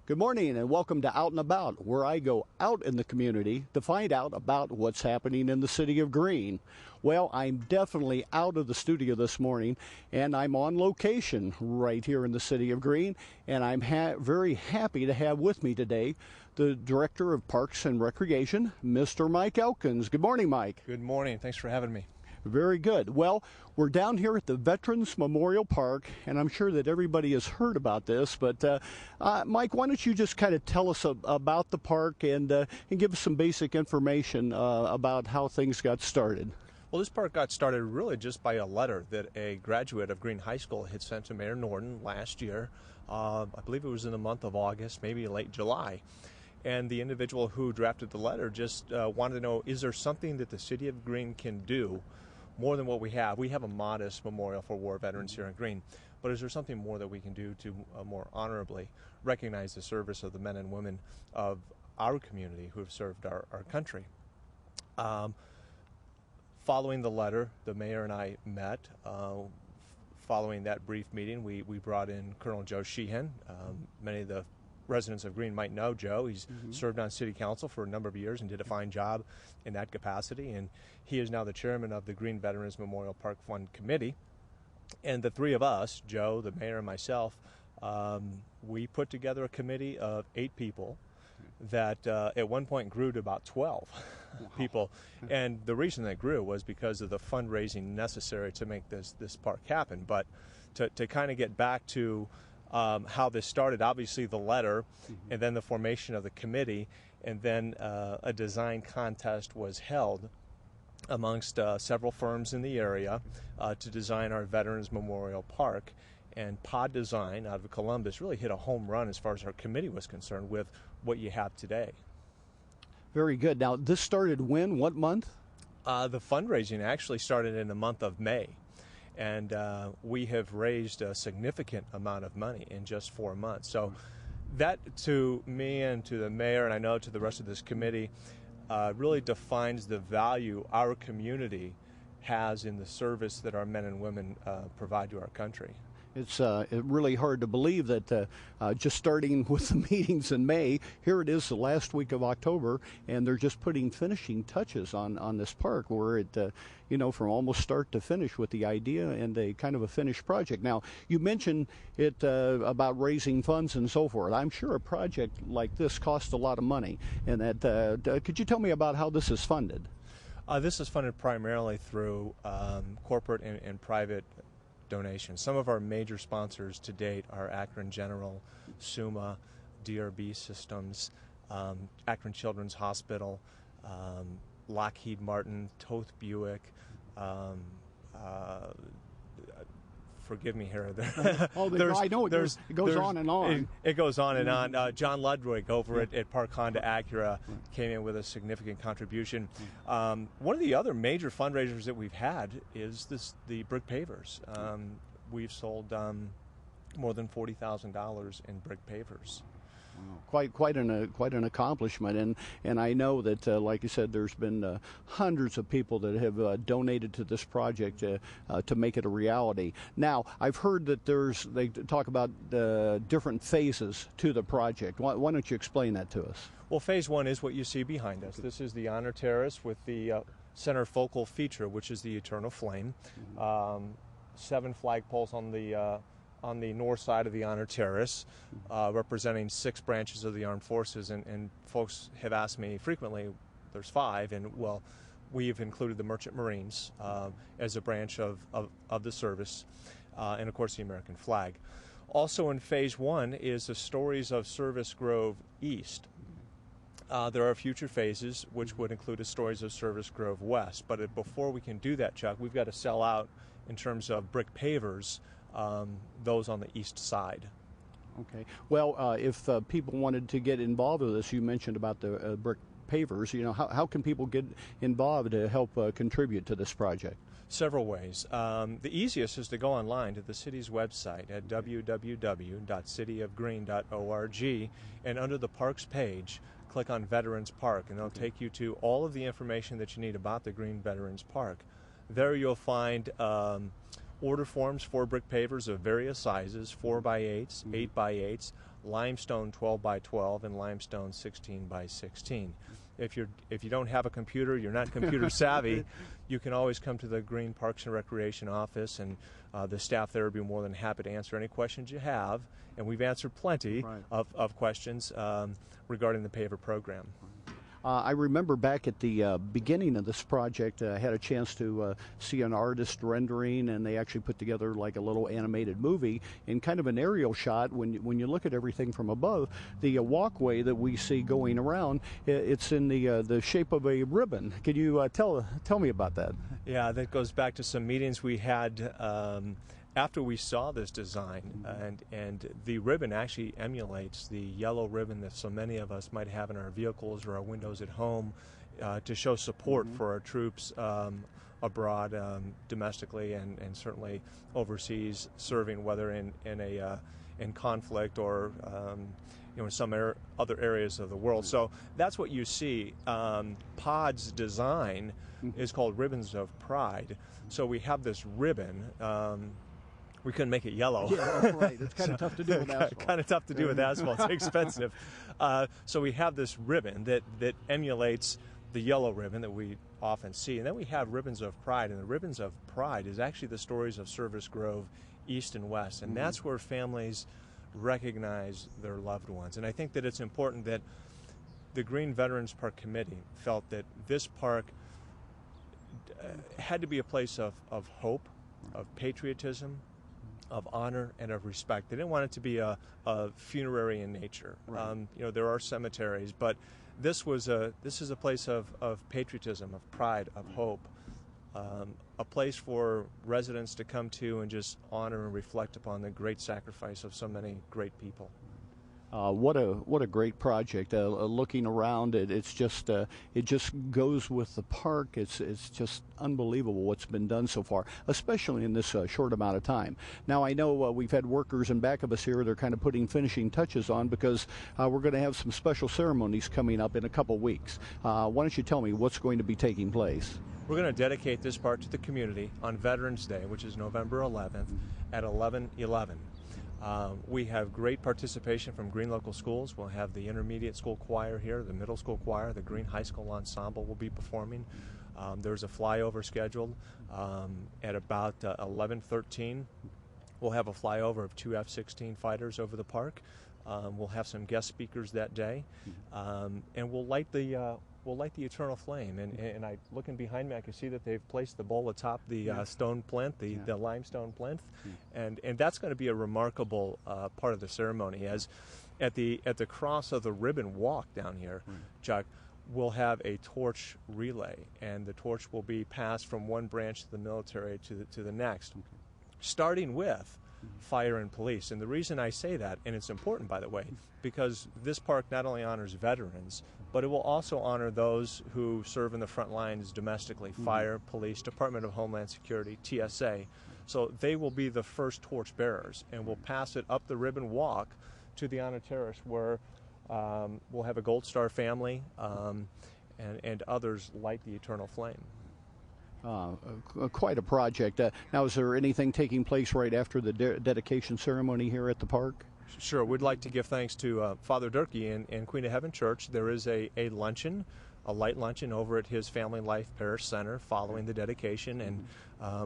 Good morning and welcome to Out and About, where I go out in the community to find out about what's happening in the city of Greene. Well, I'm definitely out of the studio this morning and I'm on location right here in the city of Greene, and I'm very happy to have with me today the Director of Parks and Recreation, Mr. Mike Elkins. Good morning, Mike. Good morning. Thanks for having me. Very good. Well, we're down here at the Veterans Memorial Park, and I'm sure that everybody has heard about this, but Mike, why don't you just kind of tell us about the park and give us some basic information about how things got started? Well, this park got started really just by a letter that a graduate of Greene High School had sent to Mayor Norton last year. I believe it was in the month of August, maybe late July. And the individual who drafted the letter just wanted to know, is there something that the city of Greene can do more than what we have? We have a modest memorial for war veterans here in Greene, but is there something more that we can do to more honorably recognize the service of the men and women of our community who have served our country? Following the letter, the mayor and I met. Following that brief meeting, we brought in Colonel Joe Sheehan. Many of the residents of Greene might know Joe. He's served on city council for a number of years and did a fine job in that capacity, and he is now the chairman of the Greene Veterans Memorial Park Fund Committee. And the three of us, Joe, the mayor, and myself, we put together a committee of 8 people that at one point grew to about 12 people. And the reason they grew was because of the fundraising necessary to make this park happen. But to kind of get back to how this started, obviously the letter, and then the formation of the committee, and then a design contest was held amongst several firms in the area to design our Veterans Memorial Park. And Pod Design out of Columbus really hit a home run as far as our committee was concerned with what you have today. Very good. Now, this started when? What month? The fundraising actually started in the month of May. And we have raised a significant amount of money in just 4 months. So that, to me and to the mayor, and I know to the rest of this committee, really defines the value our community has in the service that our men and women provide to our country. It's really hard to believe that just starting with the meetings in May, here it is the last week of October, and they're just putting finishing touches on this park where it, from almost start to finish with the idea and a kind of a finished project. Now, you mentioned it about raising funds and so forth. I'm sure a project like this costs a lot of money, and that could you tell me about how this is funded? This is funded primarily through corporate and private donations. Some of our major sponsors to date are Akron General, SUMA, DRB Systems, Akron Children's Hospital, Lockheed Martin, Toth Buick, forgive me here. I know it goes on and on. It goes on and on. John Ludwig over at Park Honda Acura came in with a significant contribution. One of the other major fundraisers that we've had is the brick pavers. We've sold more than $40,000 in brick pavers. Quite an accomplishment, and I know that, like you said, there's been hundreds of people that have donated to this project to make it a reality. Now, I've heard that they talk about different phases to the project. Why don't you explain that to us? Well, phase 1 is what you see behind us. This is the honor terrace with the center focal feature, which is the Eternal Flame. 7 flagpoles on the north side of the honor terrace, representing 6 branches of the armed forces, and folks have asked me frequently, there's 5, and well, we've included the Merchant Marines as a branch of the service, and of course the American flag. Also in phase 1 is the Stories of Service Grove East. There are future phases which would include a Stories of Service Grove West, but before we can do that, Chuck, we've got to sell out in terms of brick pavers, those on the east side. Okay. Well, if people wanted to get involved with this, you mentioned about the brick pavers. How can people get involved to help contribute to this project? Several ways. The easiest is to go online to the city's website at www.cityofgreene.org, and under the Parks page, click on Veterans Park, and they'll take you to all of the information that you need about the Greene Veterans Park. There you'll find order forms for brick pavers of various sizes, 4x8s, 8x8s, limestone 12x12, and limestone 16x16. If you don't have a computer, you're not computer savvy, you can always come to the Green Parks and Recreation office, and the staff there would be more than happy to answer any questions you have. And we've answered plenty of questions regarding the paver program. I remember back at the beginning of this project, I had a chance to see an artist rendering, and they actually put together like a little animated movie in kind of an aerial shot. When you look at everything from above, the walkway that we see going around, it's in the shape of a ribbon. Could you tell me about that? Yeah, that goes back to some meetings we had after we saw this design, and the ribbon actually emulates the yellow ribbon that so many of us might have in our vehicles or our windows at home to show support for our troops abroad, domestically, and certainly overseas serving, whether in conflict or in some other areas of the world. So that's what you see. POD's design is called Ribbons of Pride. So we have this ribbon. We couldn't make it yellow. Yeah, right. It's kind of tough to do with asphalt. Kind of tough to do with asphalt. It's expensive. So we have this ribbon that emulates the yellow ribbon that we often see. And then we have Ribbons of Pride. And the Ribbons of Pride is actually the stories of Service Grove, East and West. And that's where families recognize their loved ones. And I think that it's important that the Green Veterans Park Committee felt that this park had to be a place of hope, of patriotism, of honor, and of respect. They didn't want it to be a funerary in nature. Right. There are cemeteries, but this is a place of patriotism, of pride, of hope, a place for residents to come to and just honor and reflect upon the great sacrifice of so many great people. What a great project! Looking around, it just goes with the park. It's just unbelievable what's been done so far, especially in this short amount of time. Now I know we've had workers in back of us here. They're kind of putting finishing touches on because we're going to have some special ceremonies coming up in a couple weeks. Why don't you tell me what's going to be taking place? We're going to dedicate this park to the community on Veterans Day, which is November 11th at 11:11. We have great participation from Green local schools. We'll have the intermediate school choir here, the middle school choir, the Green High School Ensemble will be performing. There's a flyover scheduled at about 11:13. We'll have a flyover of 2 F-16 fighters over the park. We'll have some guest speakers that day, and we'll light the eternal flame. And I, looking behind me, I can see that they've placed the bowl atop the stone plinth, the limestone plinth, and that's going to be a remarkable part of the ceremony. As at the cross of the ribbon walk down here, Chuck, we'll have a torch relay, and the torch will be passed from one branch of the military to the next, starting with fire and police. And the reason I say that, and it's important, by the way, because this park not only honors veterans, but it will also honor those who serve in the front lines domestically, fire, police, Department of Homeland Security, TSA. So they will be the first torch bearers, and we'll pass it up the ribbon walk to the honor terrace, where we'll have a Gold Star family and others light the eternal flame. Quite a project. Now, is there anything taking place right after the dedication ceremony here at the park? Sure. We'd like to give thanks to Father Durkee and Queen of Heaven Church. There is a luncheon, a light luncheon over at his Family Life Parish Center following the dedication, and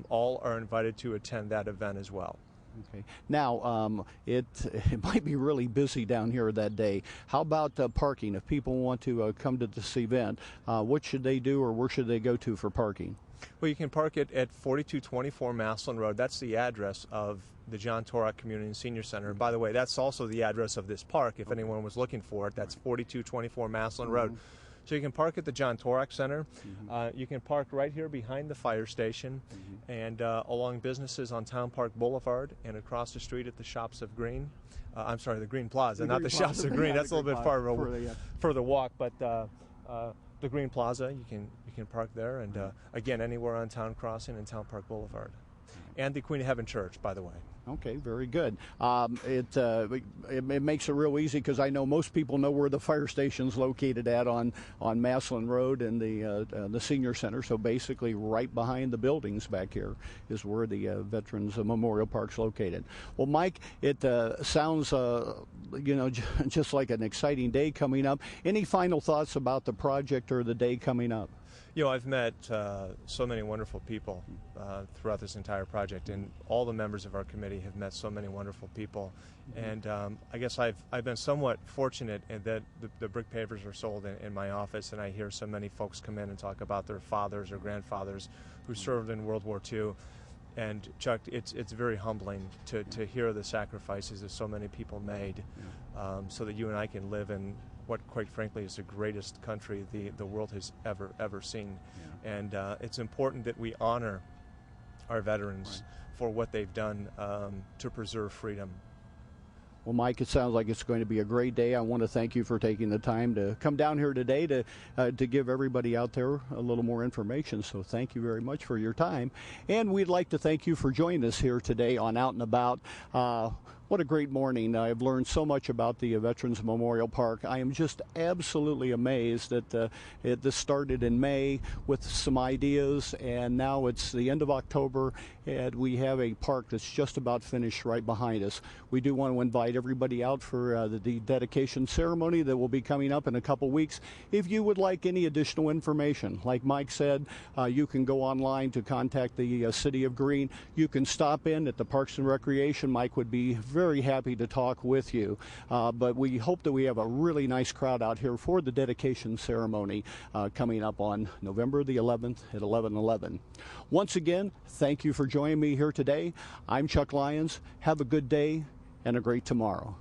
all are invited to attend that event as well. Okay. Now, it might be really busy down here that day. How about parking? If people want to come to this event, what should they do, or where should they go to for parking? Well, you can park it at 4224 Maslin Road. That's the address of the John Torak Community and Senior Center. And by the way, that's also the address of this park, if anyone was looking for it. That's 4224 Maslin Road. So you can park at the John Torak Center. You can park right here behind the fire station and along businesses on Town Park Boulevard and across the street at the Shops of Green. I'm sorry, the Green Plaza, not the Shops of Green. That's a little bit further walk, but the Green Plaza, you can park there, and again, anywhere on Town Crossing and Town Park Boulevard. And the Queen of Heaven Church, by the way. Okay, very good. It makes it real easy because I know most people know where the fire station's located at on Maslin Road and the senior center. So basically, right behind the buildings back here is where the Veterans Memorial Park's located. Well, Mike, it sounds just like an exciting day coming up. Any final thoughts about the project or the day coming up? I've met so many wonderful people throughout this entire project, and all the members of our committee have met so many wonderful people. And I guess I've been somewhat fortunate in that the brick pavers are sold in my office, and I hear so many folks come in and talk about their fathers or grandfathers who served in World War II. And Chuck, it's very humbling to hear the sacrifices that so many people made so that you and I can live in what, quite frankly, is the greatest country the world has ever seen. Yeah. And it's important that we honor our veterans for what they've done to preserve freedom. Well, Mike, it sounds like it's going to be a great day. I want to thank you for taking the time to come down here today to give everybody out there a little more information. So thank you very much for your time. And we'd like to thank you for joining us here today on Out and About. What a great morning. I've learned so much about the Veterans Memorial Park. I am just absolutely amazed that this started in May with some ideas, and now it's the end of October, and we have a park that's just about finished right behind us. We do want to invite everybody out for the dedication ceremony that will be coming up in a couple weeks. If you would like any additional information, like Mike said, you can go online to contact the City of Greene. You can stop in at the Parks and Recreation. Mike would be very happy to talk with you. But we hope that we have a really nice crowd out here for the dedication ceremony coming up on November the 11th at 11:11. Once again, thank you for joining me here today. I'm Chuck Lyons. Have a good day and a great tomorrow.